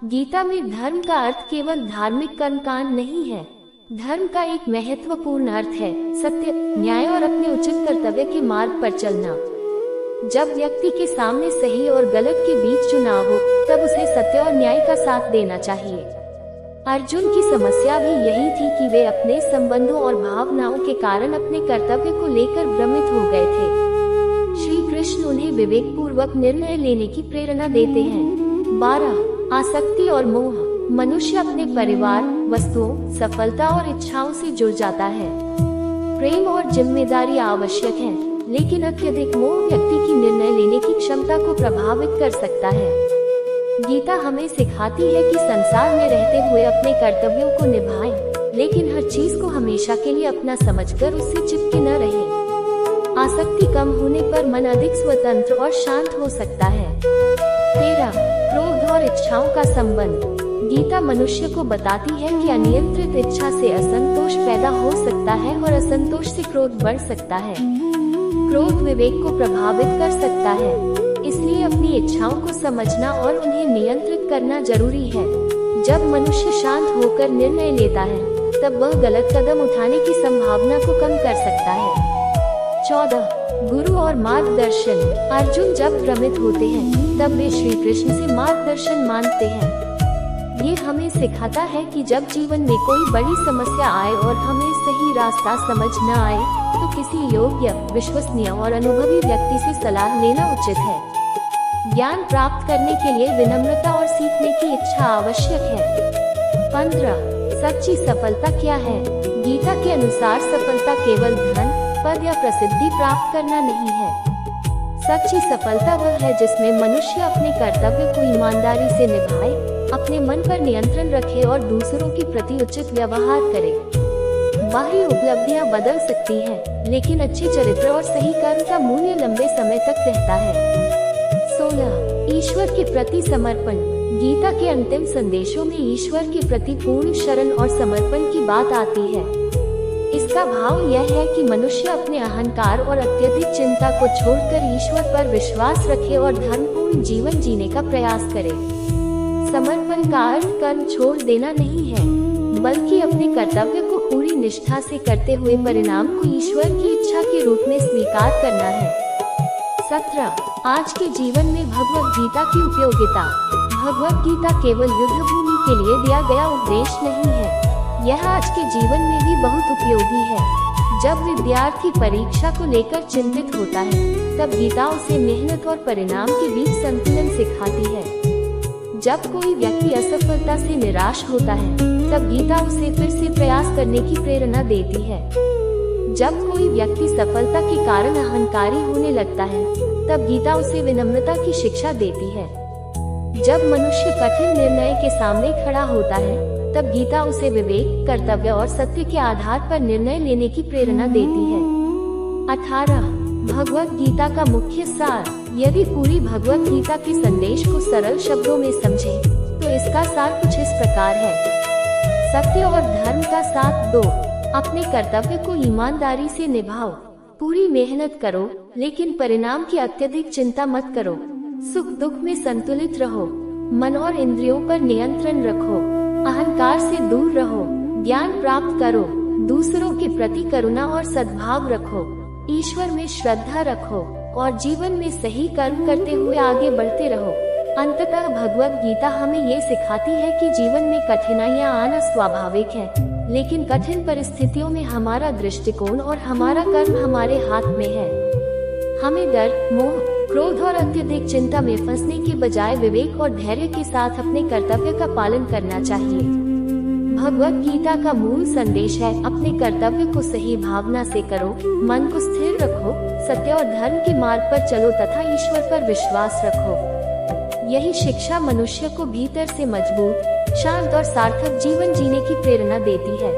गीता में धर्म का अर्थ केवल धार्मिक कर्मकांड नहीं है। धर्म का एक महत्वपूर्ण अर्थ है सत्य, न्याय और अपने उचित कर्तव्य के मार्ग पर चलना। जब व्यक्ति के सामने सही और गलत के बीच चुनाव हो, तब उसे सत्य और न्याय का साथ देना चाहिए। अर्जुन की समस्या भी यही थी कि वे अपने संबंधों और भावनाओं के कारण अपने कर्तव्य को लेकर भ्रमित हो गए थे। श्री कृष्ण उन्हें विवेक पूर्वक निर्णय लेने की प्रेरणा देते हैं। 12 आसक्ति और मोह। मनुष्य अपने परिवार, वस्तुओं, सफलता और इच्छाओं से जुड़ जाता है। प्रेम और जिम्मेदारी आवश्यक है, लेकिन अत्यधिक मोह व्यक्ति की निर्णय लेने की क्षमता को प्रभावित कर सकता है। गीता हमें सिखाती है कि संसार में रहते हुए अपने कर्तव्यों को निभाएं, लेकिन हर चीज को हमेशा के लिए अपना समझकर उससे चिपके न रहें। आसक्ति कम होने पर मन अधिक स्वतंत्र और शांत हो सकता है। 13 क्रोध और इच्छाओं का संबंध। गीता मनुष्य को बताती है कि अनियंत्रित इच्छा से असंतोष पैदा हो सकता है और असंतोष से क्रोध बढ़ सकता है। क्रोध विवेक को प्रभावित कर सकता है, इसलिए अपनी इच्छाओं को समझना और उन्हें नियंत्रित करना जरूरी है। जब मनुष्य शांत होकर निर्णय लेता है, तब वह गलत कदम उठाने की संभावना को कम कर सकता है। 14 गुरु और मार्गदर्शन। अर्जुन जब भ्रमित होते हैं, तब वे श्री कृष्ण से मार्गदर्शन मांगते हैं। ये हमें सिखाता है कि जब जीवन में कोई बड़ी समस्या आए और हमें सही रास्ता समझ न आए, तो किसी योग्य, विश्वसनीय और अनुभवी व्यक्ति से सलाह लेना उचित है। ज्ञान प्राप्त करने के लिए विनम्रता और सीखने की इच्छा आवश्यक है। 15 सच्ची सफलता क्या है। गीता के अनुसार सफलता केवल धन, पद या प्रसिद्धि प्राप्त करना नहीं है। सच्ची सफलता वह है जिसमें मनुष्य अपने कर्तव्य को ईमानदारी से निभाए, अपने मन पर नियंत्रण रखे और दूसरों के प्रति उचित व्यवहार करे। बाहरी उपलब्धियां बदल सकती हैं, लेकिन अच्छे चरित्र और सही कर्म का मूल्य लंबे समय तक रहता है। 16 ईश्वर के प्रति समर्पण। गीता के अंतिम संदेशों में ईश्वर के प्रति पूर्ण शरण और समर्पण की बात आती है। इसका भाव यह है कि मनुष्य अपने अहंकार और अत्यधिक चिंता को छोड़कर ईश्वर पर विश्वास रखे और धर्मपूर्ण जीवन जीने का प्रयास करे। समर्पण का अर्थ कर्म छोड़ देना नहीं है, बल्कि अपने कर्तव्य को पूरी निष्ठा से करते हुए परिणाम को ईश्वर की इच्छा के रूप में स्वीकार करना है। 17 आज के जीवन में भगवत गीता की उपयोगिता। भगवत गीता केवल युद्ध भूमि के लिए दिया गया उपदेश नहीं है, यह आज के जीवन में भी बहुत उपयोगी है। जब विद्यार्थी परीक्षा को लेकर चिंतित होता है, तब गीता उसे मेहनत और परिणाम के बीच संतुलन सिखाती है। जब कोई व्यक्ति असफलता से निराश होता है, तब गीता उसे फिर से प्रयास करने की प्रेरणा देती है। जब कोई व्यक्ति सफलता के कारण अहंकारी होने लगता है, तब गीता उसे विनम्रता की शिक्षा देती है। जब मनुष्य कठिन निर्णय के सामने खड़ा होता है, तब गीता उसे विवेक, कर्तव्य और सत्य के आधार पर निर्णय लेने की प्रेरणा देती है। 18 भगवत गीता का मुख्य सार। यदि पूरी भगवत गीता के संदेश को सरल शब्दों में समझें, तो इसका सार कुछ इस प्रकार है। सत्य और धर्म का साथ दो। अपने कर्तव्य को ईमानदारी से निभाओ। पूरी मेहनत करो, लेकिन परिणाम की अत्यधिक चिंता मत करो। सुख दुख में संतुलित रहो। मन और इंद्रियों पर नियंत्रण रखो। अहंकार से दूर रहो। ज्ञान प्राप्त करो। दूसरों के प्रति करुणा और सद्भाव रखो। ईश्वर में श्रद्धा रखो और जीवन में सही कर्म करते हुए आगे बढ़ते रहो। अंततः भगवत गीता हमें ये सिखाती है कि जीवन में कठिनाइयाँ आना स्वाभाविक है, लेकिन कठिन परिस्थितियों में हमारा दृष्टिकोण और हमारा कर्म हमारे हाथ में है। हमें डर, मोह, क्रोध और अत्यधिक चिंता में फंसने के बजाय विवेक और धैर्य के साथ अपने कर्तव्य का पालन करना चाहिए। भगवत गीता का मूल संदेश है, अपने कर्तव्य को सही भावना से करो, मन को स्थिर रखो, सत्य और धर्म के मार्ग पर चलो तथा ईश्वर पर विश्वास रखो। यही शिक्षा मनुष्य को भीतर से मजबूत, शांत और सार्थक जीवन जीने की प्रेरणा देती है।